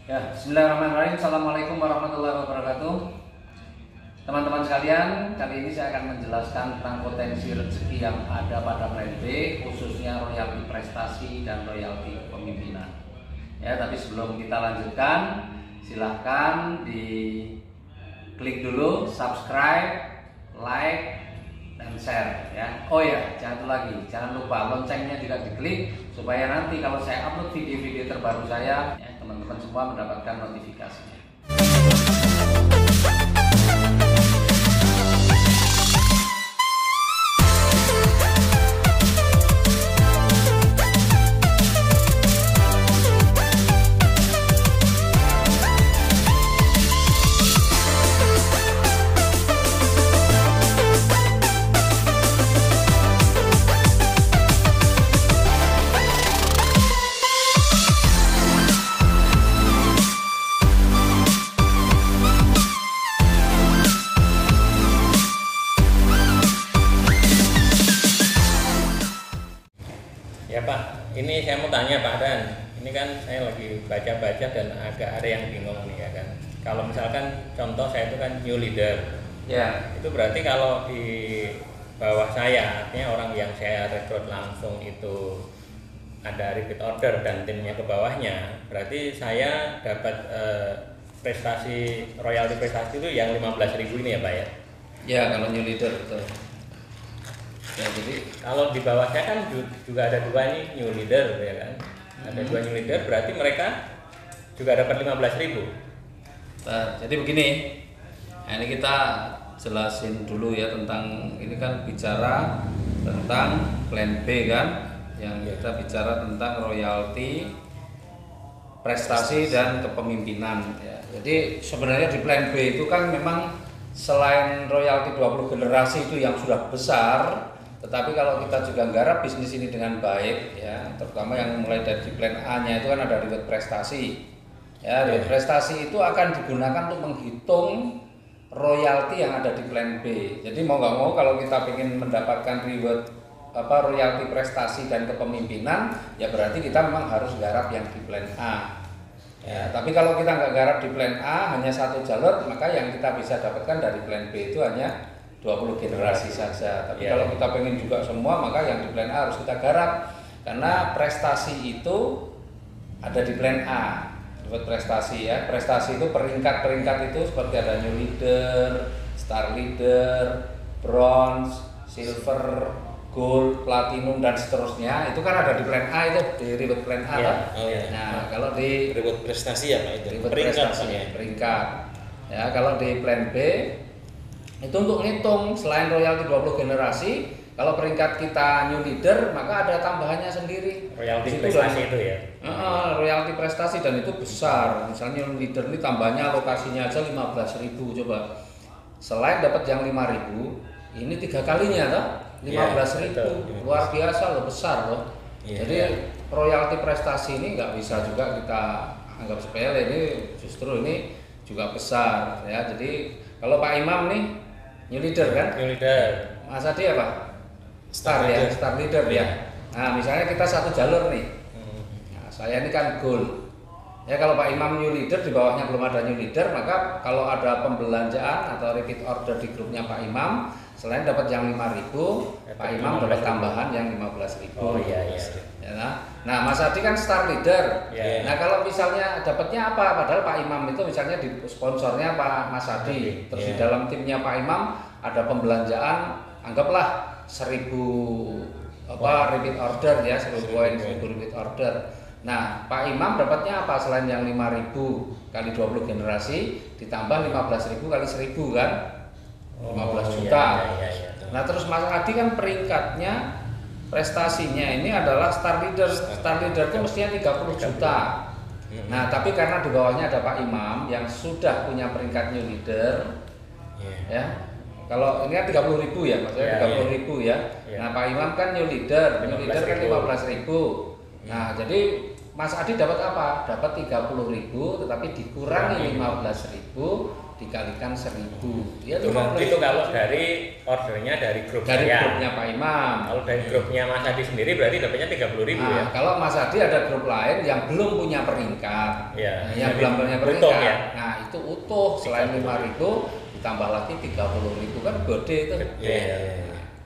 Ya, bismillahirrahmanirrahim. Assalamualaikum warahmatullahi wabarakatuh. Teman-teman sekalian, kali ini saya akan menjelaskan tentang potensi rezeki yang ada pada plan B, khususnya royalti prestasi dan royalti kepemimpinan. Ya, tapi sebelum kita lanjutkan, silahkan di klik dulu subscribe, like, dan share ya. Oh ya, jangan lupa loncengnya juga diklik supaya nanti kalau saya upload video-video terbaru saya, ya, teman-teman semua mendapatkan notifikasinya. Ya Pak, ini saya mau tanya Pak Dan. Ini kan saya lagi baca-baca dan agak ada yang bingung nih ya kan. Kalau misalkan contoh saya itu kan new leader, Ya, itu berarti kalau di bawah saya, artinya orang yang saya rekrut langsung itu ada repeat order dan timnya ke bawahnya, berarti saya dapat royalti prestasi itu yang 15.000 ini ya Pak ya? ya kalau new leader betul. Ya, jadi Kalau di bawah saya kan juga ada dua nih new leader ya kan. Ada dua new leader berarti mereka juga dapat 15.000. nah, jadi begini. Nah, ini kita jelasin dulu ya tentang ini kan bicara tentang plan B kan, yang kita bicara tentang royalti prestasi dan kepemimpinan ya. Jadi sebenarnya di plan B itu kan memang selain royalti 20 generasi itu yang sudah besar, tetapi kalau kita juga nggarap bisnis ini dengan baik ya, terutama yang mulai dari plan A-nya itu kan ada reward prestasi. Ya, reward prestasi itu akan digunakan untuk menghitung royalti yang ada di plan B. Jadi mau nggak mau kalau kita ingin mendapatkan royalti prestasi dan kepemimpinan, ya berarti kita memang harus garap yang di plan A. Ya, tapi kalau kita nggak garap di plan A hanya satu jalur, maka yang kita bisa dapatkan dari plan B itu hanya 20 generasi saja. Tapi kalau kita pengen juga semua, maka yang di plan A harus kita garap. Karena prestasi itu ada di plan A. Buat prestasi ya. Prestasi itu peringkat-peringkat itu seperti ada new leader, star leader, bronze, silver, gold, platinum dan seterusnya. Itu kan ada di plan A itu, di reward plan A. Nah, kalau di reward prestasi ya Pak itu. reward Peringkat prestasi, ya. peringkat. Ya, kalau di plan B itu untuk ngitung selain royalti 20 generasi, kalau peringkat kita new leader maka ada tambahannya sendiri. Royalti prestasi itu ya. Royalti prestasi dan itu besar. Misalnya new leader ini tambahnya alokasinya aja 15.000 coba. Selain dapat yang 5.000, ini 3 kalinya toh. 15.000. Luar biasa loh, besar loh. Jadi royalti prestasi ini nggak bisa juga kita anggap sepele, ini justru ini juga besar ya. Jadi kalau Pak Imam nih new leader kan? New leader. Mas Adi apa? Star ya, star leader ya. Nah, misalnya kita satu jalur nih. Nah, saya ini kan gold. Ya kalau Pak Imam new leader, di bawahnya belum ada new leader, maka kalau ada pembelanjaan atau repeat order di grupnya Pak Imam, selain dapat yang 5.000, Pak Imam dapat tambahan yang 15.000. Oh iya. Ya, nah Mas Adi kan star leader. Nah kalau misalnya dapatnya apa? Padahal Pak Imam itu misalnya di sponsornya Pak Mas Adi, terus di dalam timnya Pak Imam ada pembelanjaan, anggaplah 1.000 repeat order ya, 1.000 poin, 1.000 repeat order. Nah Pak Imam dapatnya apa selain yang 5.000 kali 20 generasi ditambah 15.000 kali 1.000 kan? 15 juta. Nah terus Mas Adi kan peringkatnya prestasinya ini adalah star leader. Star leader itu mestinya 30 juta. Nah, tapi karena di bawahnya ada Pak Imam yang sudah punya peringkat new leader. Ya. Kalau ini kan 30.000 ya, maksudnya 30.000 ya. Nah, Pak Imam kan new leader kan 15.000. Nah, jadi Mas Adi dapat apa? Dapat 30.000 tetapi dikurangi 15.000 dikalikan 1.000. Ya Itu kalau dari ordernya dari grup dari saya. grupnya Pak Imam. Kalau dari grupnya Mas Adi sendiri berarti dapatnya 30.000 ya. Kalau Mas Adi ada grup lain yang belum punya peringkat. Ya, yang belum punya peringkat. utuh, ya? Nah, itu utuh selain 5.000 ditambah lagi 30.000 kan gede itu. Iya.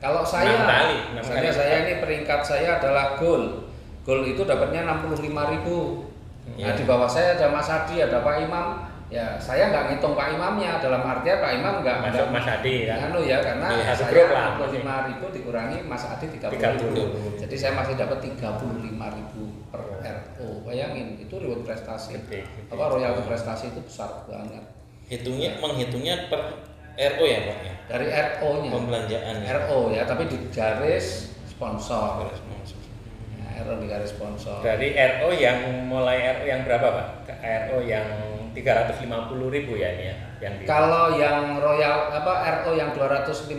Kalau saya, 6 kali. misalnya saya ini peringkat saya adalah gold. Gold itu dapatnya 65.000. Nah, di bawah saya ada Mas Adi, ada Pak Imam. Ya, saya nggak ngitung Pak Imamnya, dalam artian Pak Imam nggak masuk Mas Adi kan. Karena satu saya grup lah. 65.000 dikurangi Mas Adi 30.000. Jadi saya masih dapat 35.000 per RO. Bayangin, itu reward prestasi. Apa royalti prestasi itu besar banget. Menghitungnya per RO ya Pak ya? Dari RO-nya. Pembelanjaan ya? RO ya, tapi di garis sponsor. RO di garis sponsor. Dari RO yang mulai RO yang berapa Pak? RO yang 350.000 ya ini ya? Kalau yang RO yang 250.000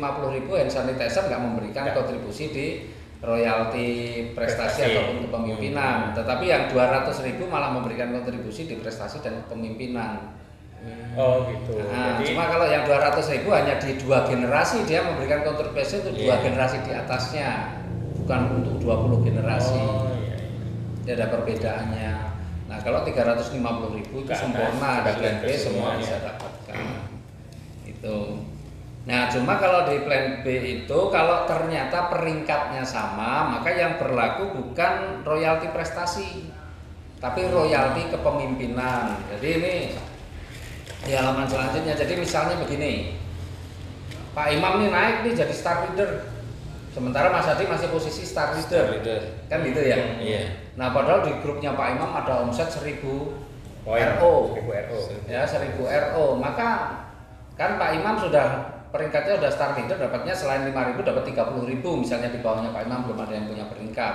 hand sanitizer nggak memberikan kontribusi di royalti prestasi ataupun kepemimpinan. Tetapi yang 200.000 malah memberikan kontribusi di prestasi dan kepemimpinan. Oh gitu. Nah, cuma kalau yang 200.000 hanya di 2 generasi dia memberikan kontribusi untuk 2 generasi di atasnya, bukan untuk 20 generasi. Iya. Dia ada perbedaannya. Nah, kalau 350.000 itu sempurna, ada plan B semua bisa dapatkan. Itu. Nah, cuma kalau di plan B itu kalau ternyata peringkatnya sama, maka yang berlaku bukan royalti prestasi, tapi royalti kepemimpinan. Jadi ini di halaman selanjutnya. Jadi misalnya begini, Pak Imam nih naik nih jadi star leader, sementara Mas Adi masih posisi star leader. Kan gitu ya? Iya. Nah, padahal di grupnya Pak Imam ada omset 1.000 RO. Ya, 1.000 RO. Maka kan Pak Imam sudah peringkatnya udah star leader, dapatnya selain 5.000 dapat 30.000, misalnya di bawahnya Pak Imam belum ada yang punya peringkat.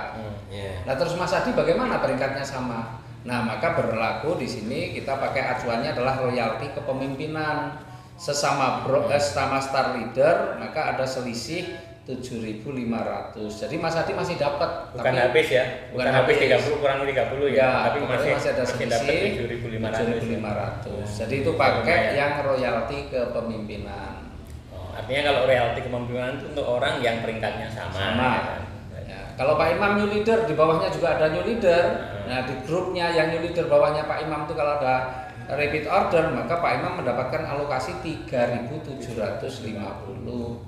Nah, terus Mas Adi bagaimana peringkatnya sama? Nah, maka berlaku di sini kita pakai acuannya adalah royalti kepemimpinan. Sesama star leader, maka ada selisih 7.500. Jadi Mas Adi masih dapat, bukan habis ya. Bukan habis 30 kurang 30 ya, tapi masih ada selisih 7.500. Jadi itu pakai yang royalti kepemimpinan. Artinya kalau royalti kepemimpinan itu untuk orang yang peringkatnya sama. Ya kan? Kalau Pak Imam new leader, di bawahnya juga ada new leader. Nah, di grupnya yang new leader bawahnya Pak Imam itu kalau ada repeat order, maka Pak Imam mendapatkan alokasi 3.750.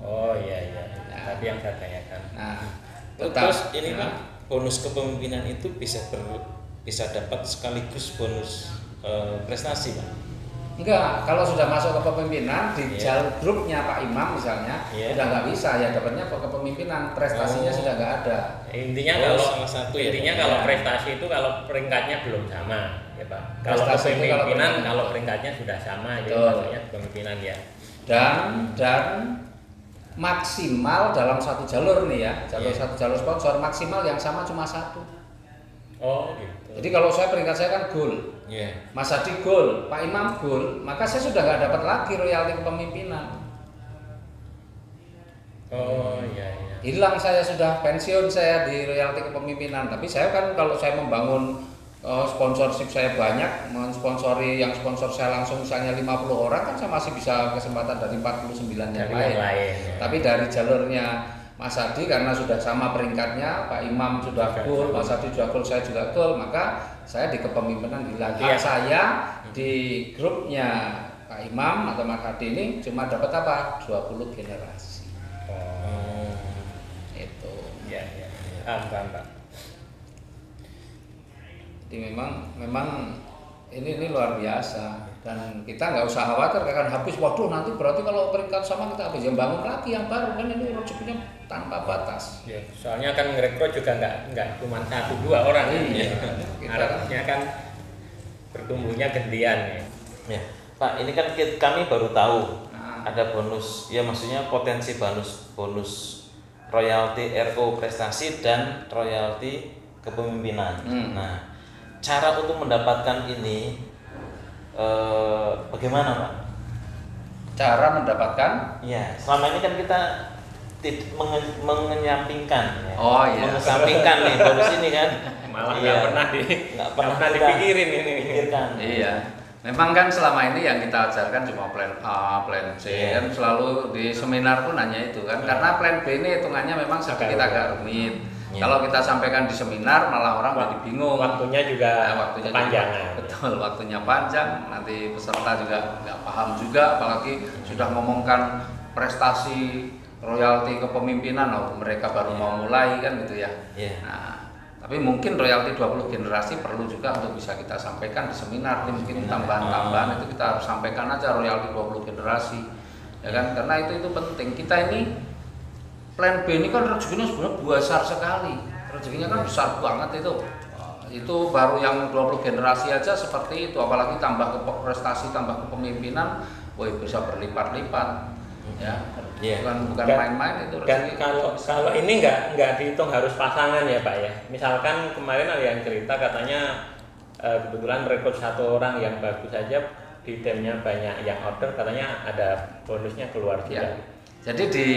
Oh iya. Tadi yang saya tanyakan. Nah, terus ini Pak, bonus kepemimpinan itu bisa dapat sekaligus bonus prestasi Pak? Enggak, kalau sudah masuk ke kepemimpinan di jalur grupnya Pak Imam misalnya, sudah nggak bisa ya dapatnya kepemimpinan, prestasinya sudah nggak ada. Intinya kalau prestasi itu kalau peringkatnya belum sama, ya Pak. Kalau kepemimpinan kalau peringkatnya sudah sama, jadi maksudnya kepemimpinan ya. Dan maksimal dalam satu jalur nih ya, satu jalur sponsor maksimal yang sama cuma satu. Oh gitu. Jadi kalau saya peringkat saya kan gold, Mas Adi gold, Pak Imam gold, maka saya sudah nggak dapat lagi royalti kepemimpinan. Oh iya. Hilang, saya sudah pensiun saya di royalti kepemimpinan. Tapi saya kan kalau saya membangun sponsorship saya banyak, mensponsori yang sponsor saya langsung misalnya 50 orang kan saya masih bisa kesempatan dari 49 yang lain. Tapi dari jalurnya Mas Adi karena sudah sama peringkatnya, Pak Imam sudah gold, Mas Adi juga gold, saya juga gold, maka saya di kepemimpinan hilang. Saya di grupnya Pak Imam atau Mas Adi ini cuma dapat apa? 20 generasi. Itu. Ya. Paham, Pak. Jadi memang ini luar biasa dan kita nggak usah khawatir akan habis. Waduh, nanti berarti kalau peringkat sama kita habis, yang bangun lagi yang baru kan, ini rezekinya tanpa batas. Ya, soalnya kan ngerekrut juga nggak cuma 1-2 orang. Harapnya kan bertumbuhnya gantian ya. Pak, ini kan kami baru tahu ada bonus, ya maksudnya potensi bonus royalti RO prestasi dan royalti kepemimpinan. Nah, cara untuk mendapatkan ini bagaimana Pak? Cara mendapatkan? Ya, selama ini kan kita mengenyampingkan, ya. Mengesampingkan nih bonus ini kan. Malah nggak pernah nggak pernah dipikirin ini. Pikirkan. Iya. Memang kan selama ini yang kita ajarkan cuma plan A, plan C, kan selalu di seminar pun hanya itu kan. Karena plan B ini hitungannya memang sedikit agak rumit. Kalau kita sampaikan di seminar malah orang jadi bingung. Waktunya juga panjang. Betul, waktunya panjang. Nanti peserta juga nggak paham juga, apalagi sudah ngomongkan prestasi royalti kepemimpinan, mereka baru mau mulai kan gitu ya. Nah, tapi mungkin royalti 20 generasi perlu juga untuk bisa kita sampaikan di seminar. Mungkin tambahan-tambahan itu kita harus sampaikan aja royalti 20 generasi. Ya kan? Karena itu penting. Kita ini plan B ini kan rezekinya sebenarnya besar sekali. Rezekinya kan besar banget itu. Itu baru yang 20 generasi aja seperti itu, apalagi tambah ke prestasi, tambah kepemimpinan, bisa berlipat-lipat. Ya. Bukan main-main itu. Dan kalau ini nggak dihitung harus pasangan ya Pak ya. Misalkan kemarin ada yang cerita katanya kebetulan merekrut satu orang yang bagus saja, di timnya banyak yang order, katanya ada bonusnya keluar juga. Jadi di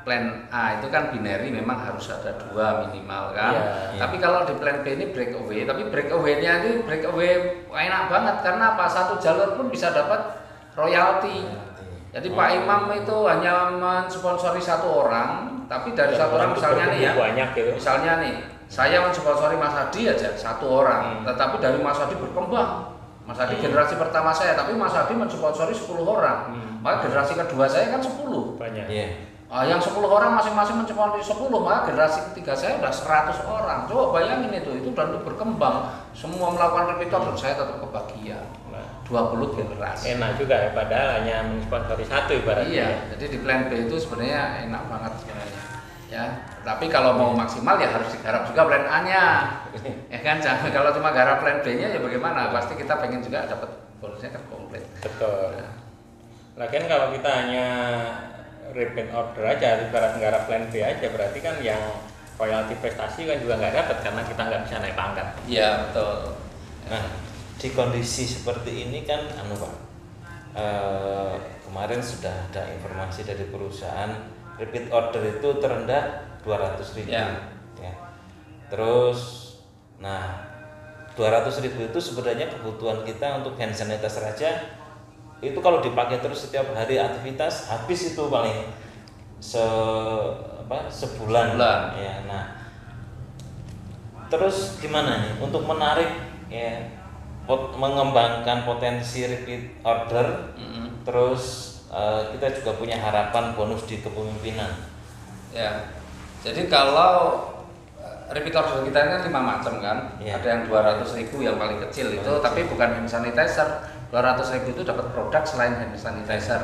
plan A itu kan binary, memang harus ada 2 minimal kan. Tapi kalau di plan B ini breakaway, tapi breakaway-nya ini breakaway enak banget karena apa? Satu jalur pun bisa dapat royalti. Jadi Pak Imam itu hanya mensponsori satu orang, tapi dari satu orang misalnya nih ya, gitu. Misalnya nih, saya mensponsori Mas Hadi aja satu orang, tetapi dari Mas Hadi berkembang. Mas Hadi generasi pertama saya, tapi Mas Hadi mensponsori 10 orang. Maka generasi kedua saya kan 10. Banyak. Yang 10 orang masing-masing mensponsori 10, maka generasi ketiga saya udah 100 orang. Coba bayangin itu dan itu berkembang. Semua melakukan repeat order, saya tetap kebagian. 20 generasi. Enak juga ya, padahal hanya mensponsori satu ibaratnya. Iya, jadi di plan B itu sebenarnya enak banget sebenarnya. Ya, tapi kalau mau maksimal ya harus digarap juga plan A-nya. Ya kan, jangan kalau cuma garap plan B-nya ya bagaimana? Pasti kita pengen juga dapat bonusnya kan komplit. Betul. Lagian kalau kita hanya repeat order aja, ibarat garap plan B aja, berarti kan yang royalti prestasi kan juga nggak dapat karena kita nggak bisa naik pangkat. Iya, betul. Nah, di kondisi seperti ini kan Pak, kemarin sudah ada informasi dari perusahaan repeat order itu terendah 200.000 ya. Terus 200.000 itu sebenarnya kebutuhan kita untuk hand sanitizer aja itu kalau dipakai terus setiap hari aktivitas habis itu paling sebulan ya. Nah, terus gimana nih untuk menarik ya, mengembangkan potensi repeat order, terus kita juga punya harapan bonus di kepemimpinan. Ya, jadi kalau repeat order kita ini kan 5 macam kan, ada yang 200.000 yang paling kecil itu, tapi bukan hand sanitizer. 200.000 itu dapat produk selain hand sanitizer.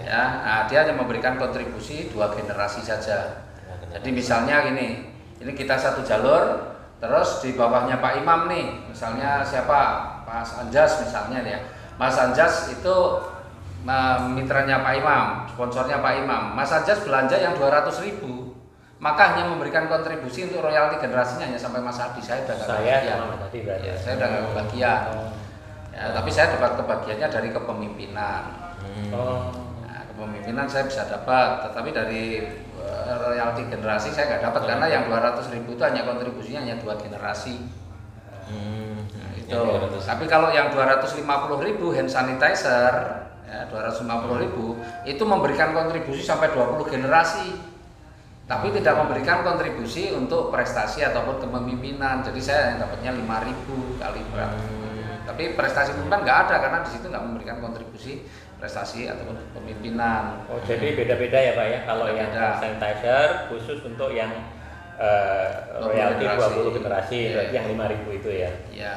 Nah, dia hanya memberikan kontribusi 2 generasi saja. Jadi misalnya gini, ini kita satu jalur. Terus di bawahnya Pak Imam nih, misalnya siapa? Mas Anjas misalnya ya. Mas Anjas itu mitranya Pak Imam, sponsornya Pak Imam. Mas Anjas belanja yang 200.000, maka hanya memberikan kontribusi untuk royalti generasinya hanya sampai Mas Hadi. Saya udah kebagian. Saya udah nggak kebagian. Ya, tapi saya dapat kebagiannya dari kepemimpinan. Nah, kepemimpinan saya bisa dapat, tetapi dari royalti generasi saya nggak dapat karena yang 200.000 itu hanya kontribusinya hanya 2 generasi. Itu. Tapi kalau yang 250.000 hand sanitizer, ya 250.000 itu memberikan kontribusi sampai 20 generasi. Tapi tidak memberikan kontribusi untuk prestasi ataupun kepemimpinan. Jadi saya dapatnya 5.000 kali berapa. Tapi prestasi pemimpinan nggak ada karena di situ nggak memberikan kontribusi prestasi ataupun kepemimpinan. Oh, jadi beda-beda ya Pak ya. Kalau yang sanitizer khusus untuk yang royalti 20 generasi, berarti yang 5.000 itu ya. Iya.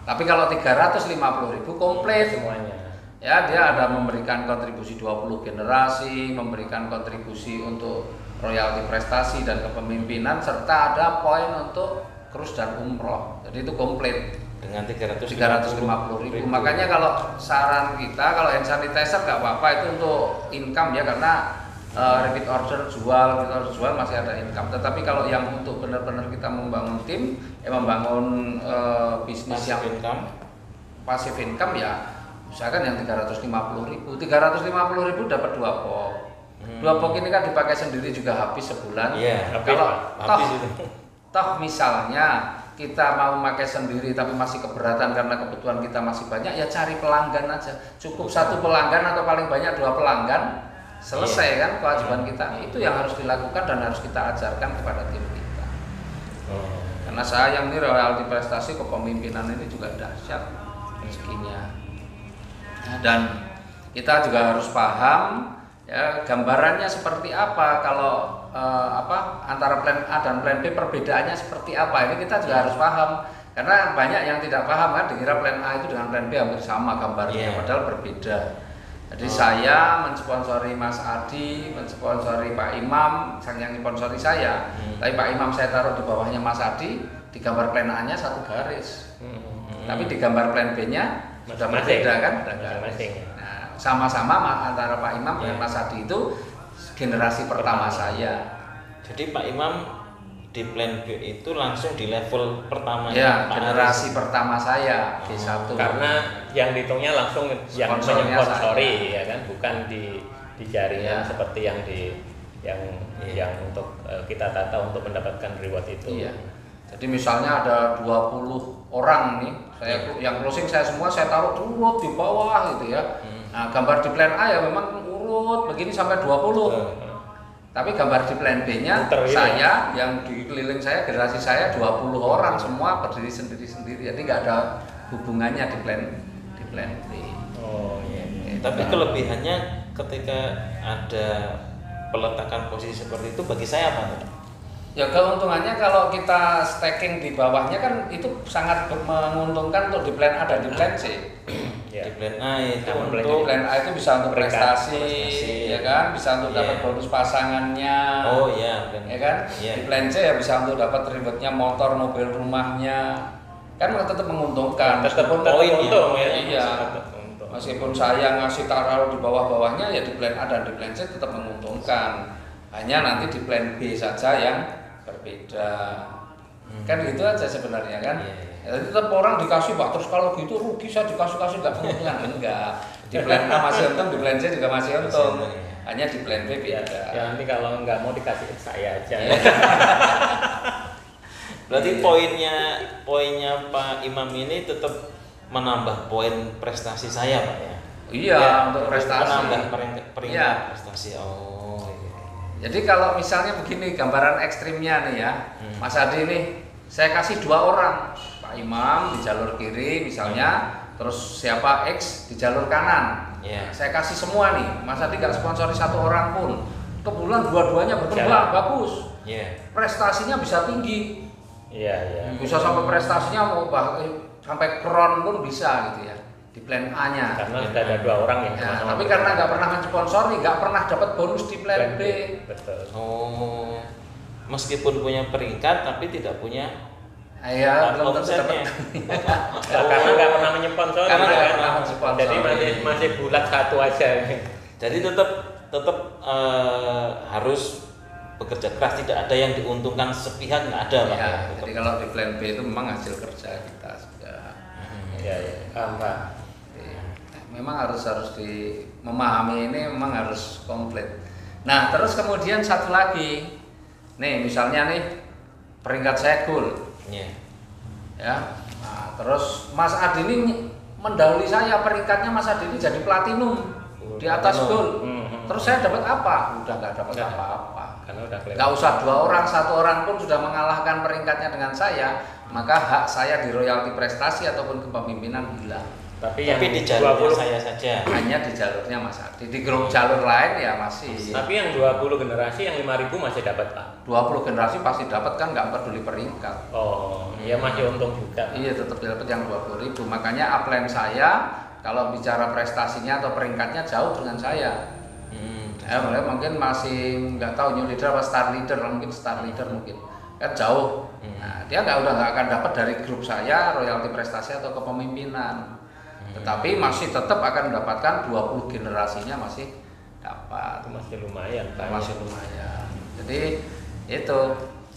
Tapi kalau 350.000 komplit semuanya. Ya, dia ada memberikan kontribusi 20 generasi, memberikan kontribusi untuk royalti prestasi dan kepemimpinan, serta ada poin untuk krus dan umroh. Jadi itu komplit dengan 350.000. Makanya kalau saran kita, kalau hand sanitizer nggak apa-apa itu untuk income ya, karena repeat order jual masih ada income. Tetapi kalau yang untuk benar-benar kita membangun tim, membangun bisnis yang passive income ya, misalkan yang 350.000 dapat 2 box. 2 box ini kan dipakai sendiri juga habis sebulan. Iya, kalau toh misalnya kita mau pakai sendiri tapi masih keberatan karena kebutuhan kita masih banyak, ya cari pelanggan aja. Cukup satu pelanggan atau paling banyak 2 pelanggan, selesai kan kewajiban kita. Itu yang harus dilakukan dan harus kita ajarkan kepada tim kita. Karena sayang nih royalti prestasi kepemimpinan ini juga dahsyat rezekinya. Dan kita juga harus paham ya gambarannya seperti apa kalau antara plan A dan plan B perbedaannya seperti apa, ini kita juga harus paham karena banyak yang tidak paham kan, dikira plan A itu dengan plan B hampir sama gambarnya, padahal berbeda. Jadi saya mensponsori Mas Adi, mensponsori Pak Imam, yang sponsori saya, tapi Pak Imam saya taruh di bawahnya Mas Adi, di gambar plan A-nya satu garis, tapi di gambar plan B-nya sudah berbeda kan, nah, sama-sama antara Pak Imam dan Mas Adi itu generasi pertama saya. Jadi Pak Imam di plan B itu langsung di level pertama ya, generasi pertama saya D1. Karena yang dihitungnya langsung yang menyponsori ya kan, bukan di jaringan seperti yang yang untuk kita tata untuk mendapatkan reward itu. Iya. Jadi misalnya ada 20 orang nih, saya yang closing saya semua saya taruh urut di bawah gitu ya. Nah, gambar di plan A ya memang urut begini sampai 20. Tapi gambar di plan B-nya saya yang di keliling saya, generasi saya 20 orang semua berdiri sendiri-sendiri. Jadi nggak ada hubungannya di plan B. Oh iya. Tapi kelebihannya ketika ada peletakan posisi seperti itu bagi saya apa? Ya keuntungannya kalau kita stacking di bawahnya kan itu sangat menguntungkan untuk di plan A dan di plan C. Di plan A itu untuk plan A itu bisa untuk prestasi, ya kan, bisa untuk dapat bonus pasangannya. Oh iya, ya kan. Di plan C ya bisa untuk dapat rewardnya motor, mobil, rumahnya. Kan tetap menguntungkan. Tetap untung ya. Iya. Meskipun saya ngasih taruh di bawah-bawahnya ya di plan A dan di plan C tetap menguntungkan. Hanya nanti di plan B saja yang berbeda. Kan gitu aja sebenarnya kan. Jadi tetap orang dikasih Pak, terus kalau gitu rugi saya dikasih nggak menguntungkan. Enggak. Di plan A masih untung, di plan C juga masih untung. Hanya di plan B beda. Ya nanti kalau nggak mau dikasih saya aja. Berarti poinnya Pak Imam ini tetap menambah poin prestasi saya Pak ya? Iya, untuk prestasi. Menambah peringkat prestasi. Oh iya. Jadi kalau misalnya begini gambaran ekstrimnya nih ya, Mas Adi nih, saya kasih 2 orang, Pak Imam di jalur kiri misalnya, terus siapa X di jalur kanan. Saya kasih semua nih, Mas Adi nggak sponsori 1 orang pun. Kebetulan dua-duanya berkembang bagus, prestasinya bisa tinggi. Bisa sampai prestasinya mau sampai kron pun bisa gitu ya di plan A-nya. Karena sudah ada 2 orang yang sama-sama. Tapi karena nggak pernah mensponsori, nggak pernah dapat bonus di plan B. Betul. Oh, meskipun punya peringkat tapi tidak punya. Iya, belum tentu dapat. Karena nggak pernah menyponsori. Karena nggak pernah mensponsori. Jadi masih bulat satu aja. Jadi tetap harus bekerja keras, tidak ada yang diuntungkan sepihak, nggak ada Pak. Ya, jadi kalau di plan B itu memang hasil kerja kita sudah. Pak. Memang harus memahami ini memang harus komplit. Nah, terus kemudian satu lagi, nih misalnya nih peringkat saya gold. Ya. Nah, terus Mas Adi ini mendahului saya, peringkatnya Mas Adi ini jadi platinum di atas gold. Terus saya dapat apa? Udah nggak dapat apa-apa. Nggak usah 2 orang, 1 orang pun sudah mengalahkan peringkatnya dengan saya, maka hak saya di royalti prestasi ataupun kepemimpinan hilang. Tapi di jalur saya saja. Hanya di jalurnya Mas Adi. Di grup jalur lain ya masih. Tapi yang 20 generasi yang 5.000 masih dapat Pak. 20 generasi pasti dapat kan, nggak peduli peringkat. Oh, iya masih untung juga. Iya, tetap dapat yang 20.000. Makanya upline saya kalau bicara prestasinya atau peringkatnya jauh dengan saya. Mungkin masih nggak tahu new leader apa star leader mungkin kan jauh. Nah, dia udah nggak akan dapat dari grup saya royalti prestasi atau kepemimpinan. Tetapi masih tetap akan mendapatkan 20 generasinya masih dapat. Itu masih lumayan Pak. Masih lumayan. Jadi itu.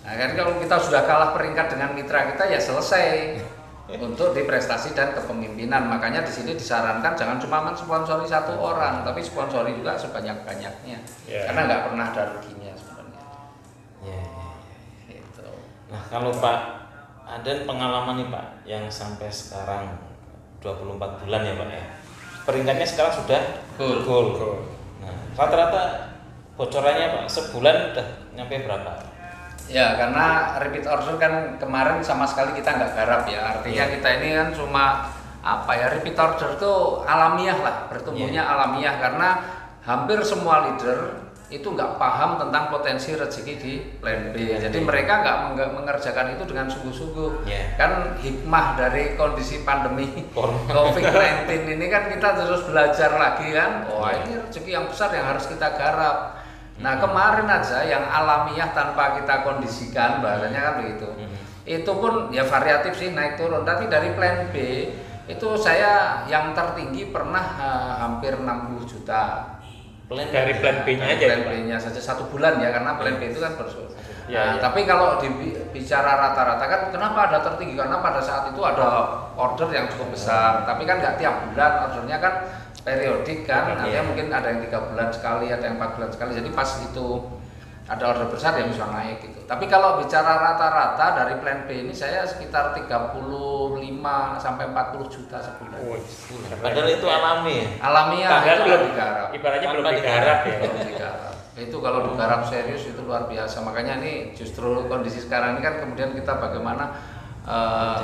Nah, kan kalau kita sudah kalah peringkat dengan mitra kita ya selesai. Untuk di prestasi dan kepemimpinan. Makanya di sini disarankan jangan cuma mensponsori 1 orang, tapi sponsori juga sebanyak-banyaknya. Karena nggak pernah ada ruginya sebenarnya. Gitu. Nah, kalau Pak ada pengalaman nih Pak yang sampai sekarang 24 bulan ya Pak ya. Peringkatnya sekarang sudah gold. Nah, rata-rata bocorannya Pak sebulan udah nyampe berapa? Ya, karena repeat order kan kemarin sama sekali kita nggak garap ya. Artinya kita ini kan cuma apa ya, repeat order itu alamiah lah, bertumbuhnya alamiah karena hampir semua leader itu nggak paham tentang potensi rezeki di plan B. Jadi mereka nggak mengerjakan itu dengan sungguh-sungguh. Kan hikmah dari kondisi pandemi COVID-19 ini kan kita terus belajar lagi kan. Wah, ini rezeki yang besar yang harus kita garap. Nah, kemarin aja yang alamiah tanpa kita kondisikan, bahasanya kan begitu. Itu pun ya variatif sih, naik turun. Tapi dari plan B itu saya yang tertinggi pernah hampir 60 juta. Dari plan B-nya aja. Plan B-nya saja 1 bulan ya, karena plan B itu kan tapi kalau bicara rata-rata kan kenapa ada tertinggi? Karena pada saat itu ada order yang cukup besar. Tapi kan nggak tiap bulan, ordernya kan periodik kan. Artinya mungkin ada yang 3 bulan sekali, ada yang 4 bulan sekali. Jadi pas itu ada order besar yang bisa naik gitu. Tapi kalau bicara rata-rata dari plan B ini saya sekitar 35 sampai 40 juta sebulan. Padahal itu alami ya? Alamiah, itu belum digarap. Ibaratnya belum digarap ya. Belum digarap. Itu kalau digarap serius itu luar biasa. Makanya ini justru kondisi sekarang ini kan kemudian kita bagaimana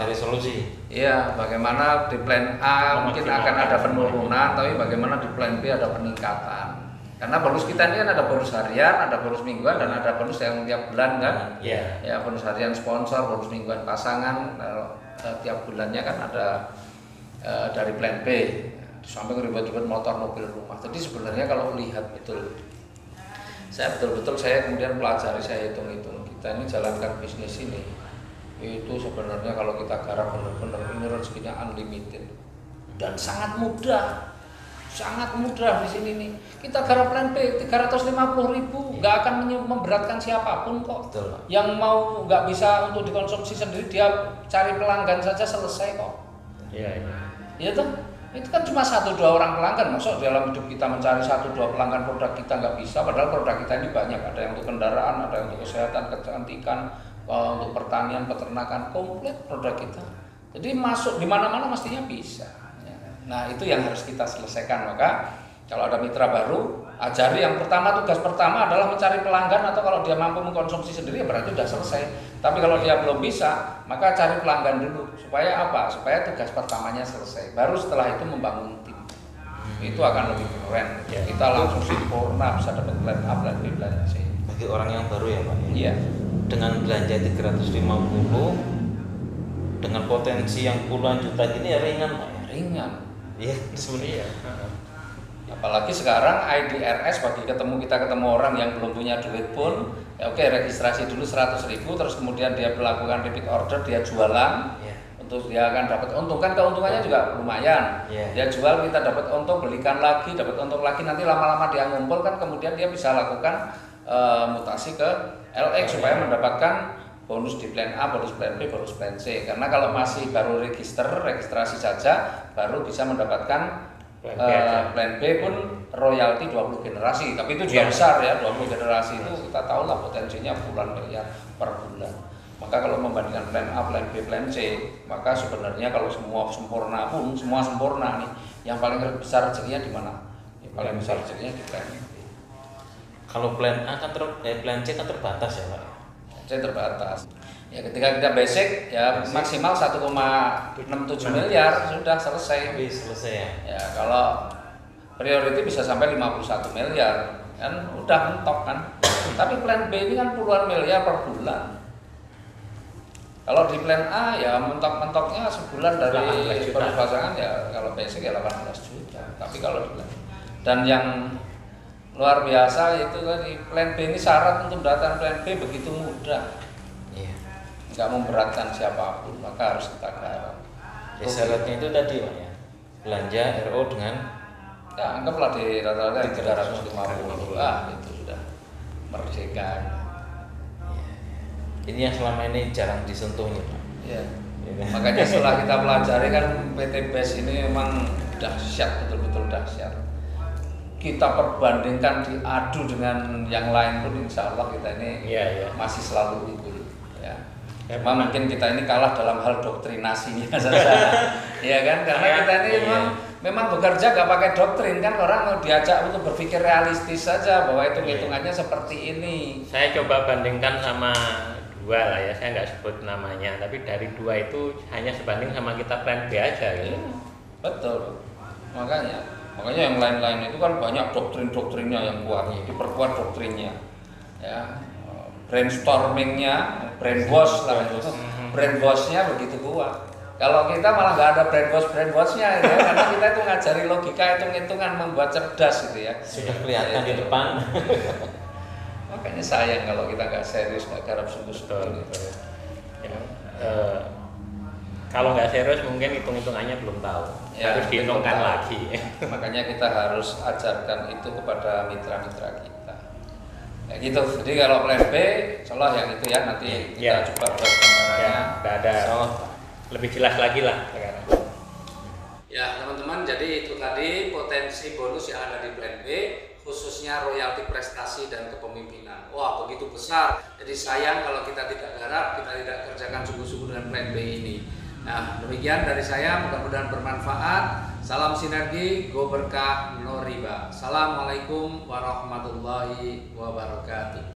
cari solusi. Iya, bagaimana di plan A mungkin akan ada penurunan, tapi bagaimana di plan B ada peningkatan. Karena bonus kita ini kan ada bonus harian, ada bonus mingguan, dan ada bonus yang tiap bulan kan. Ya, bonus harian sponsor, bonus mingguan pasangan. Tiap bulannya kan ada dari plan B. Di samping ribet-ribet motor, mobil, rumah. Jadi sebenarnya kalau lihat betul, saya kemudian pelajari, saya hitung-hitung. Kita ini jalankan bisnis ini, itu sebenarnya kalau kita garap benar-benar ini rezekinya unlimited dan sangat mudah. Sangat mudah di sini nih. Kita garap plan B 350.000, nggak akan memberatkan siapapun kok. Betul. Yang mau nggak bisa untuk dikonsumsi sendiri, dia cari pelanggan saja selesai kok. Iya tuh. Itu kan cuma 1-2 orang pelanggan. Maksud dalam hidup kita mencari 1-2 pelanggan produk kita nggak bisa. Padahal produk kita ini banyak. Ada yang untuk kendaraan, ada yang untuk kesehatan, kecantikan, untuk pertanian, peternakan, komplit produk kita. Jadi masuk di mana-mana mestinya bisa. Nah, itu yang harus kita selesaikan. Maka kalau ada mitra baru, ajari yang pertama, tugas pertama adalah mencari pelanggan, atau kalau dia mampu mengkonsumsi sendiri ya berarti sudah selesai. Tapi kalau dia belum bisa, maka cari pelanggan dulu. Supaya apa? Supaya tugas pertamanya selesai. Baru setelah itu membangun tim. Itu akan lebih keren. Kita langsung sempurna bisa dapat plan A, plan B, plan C. Bagi orang yang baru ya Pak. Iya. Dengan belanja 350 dengan potensi yang puluhan juta ini ya ringan Pak. Ringan. Iya, sebenarnya. Apalagi sekarang IDRS, bagi kita ketemu orang yang belum punya duit pun, ya oke, registrasi dulu 100.000, terus kemudian dia melakukan repeat order, dia jualan, untuk dia akan dapat untung, kan keuntungannya juga lumayan. Dia jual, kita dapat untung, belikan lagi, dapat untung lagi, nanti lama-lama dia ngumpul kan, kemudian dia bisa lakukan mutasi ke LX supaya mendapatkan bonus di plan A, bonus plan B, bonus plan C. Karena kalau masih baru registrasi saja, baru bisa mendapatkan plan B pun royalti 20 generasi. Tapi itu juga besar ya, 20 generasi itu kita tahu lah potensinya puluhan miliar per bulan. Maka kalau membandingkan plan A, plan B, plan C, maka sebenarnya kalau semua sempurna pun, semua sempurna nih, yang paling besar rezekinya di mana? Yang paling besar rezekinya di plan B. Kalau plan A kan plan C kan terbatas ya Pak. Saya terbatas. Ya ketika kita basic ya maksimal 1,67 miliar sudah selesai. Selesai ya. Ya kalau priority bisa sampai 51 miliar kan udah mentok kan. Tapi plan B ini kan puluhan miliar per bulan. Kalau di plan A ya mentok-mentoknya sebulan dari bonus pasangan ya kalau basic ya 18 juta. Tapi kalau di plan dan yang luar biasa itu tadi plan B ini syarat untuk mendapatkan plan B begitu mudah, nggak memberatkan siapapun, maka harus kita garap. Syaratnya itu tadi Pak ya, belanja RO dengan ya anggaplah di rata-rata 350, itu sudah merdeka. Ini yang selama ini jarang disentuh nih Pak. Makanya setelah kita pelajari kan PT BES ini memang dahsyat, betul-betul dahsyat. Kita perbandingkan, diadu dengan yang lain pun insya Allah kita ini masih selalu unggul ya. Cuma mungkin kita ini kalah dalam hal doktrinasinya saja, ya kan? Karena kita ini memang bekerja gak pakai doktrin kan, orang mau diajak untuk berpikir realistis saja bahwa hitungannya seperti ini. Saya coba bandingkan sama dua lah ya, saya nggak sebut namanya, tapi dari dua itu hanya sebanding sama kita plan B aja gitu. Betul, makanya yang lain-lain itu kan banyak doktrinnya yang kuat, diperkuat doktrinnya, ya. Brainstormingnya, brainwash lah itu, brainwashnya begitu kuat. Kalau kita malah nggak ada brainwashnya, ya, karena kita itu ngajari logika, hitung-hitungan, membuat cerdas gitu ya. Sudah kelihatan di depan. Makanya sayang kalau kita nggak serius, nggak garap sungguh-sungguh. Ya, kalau nggak serius mungkin hitung-hitungannya belum tahu, ya, harus dihitungkan lagi. Makanya kita harus ajarkan itu kepada mitra-mitra kita. Ya gitu. Jadi kalau plan B, insyaallah yang itu ya nanti kita coba buat gambarannya. Ya, ada lebih jelas lagi lah sekarang. Ya teman-teman, jadi itu tadi potensi bonus yang ada di plan B, khususnya royalti prestasi dan kepemimpinan. Wah begitu besar. Jadi sayang kalau kita tidak garap, kita tidak kerjakan sungguh-sungguh dengan plan B ini. Nah demikian dari saya, mudah-mudahan bermanfaat. Salam sinergi, go berkah, no riba. Assalamualaikum warahmatullahi wabarakatuh.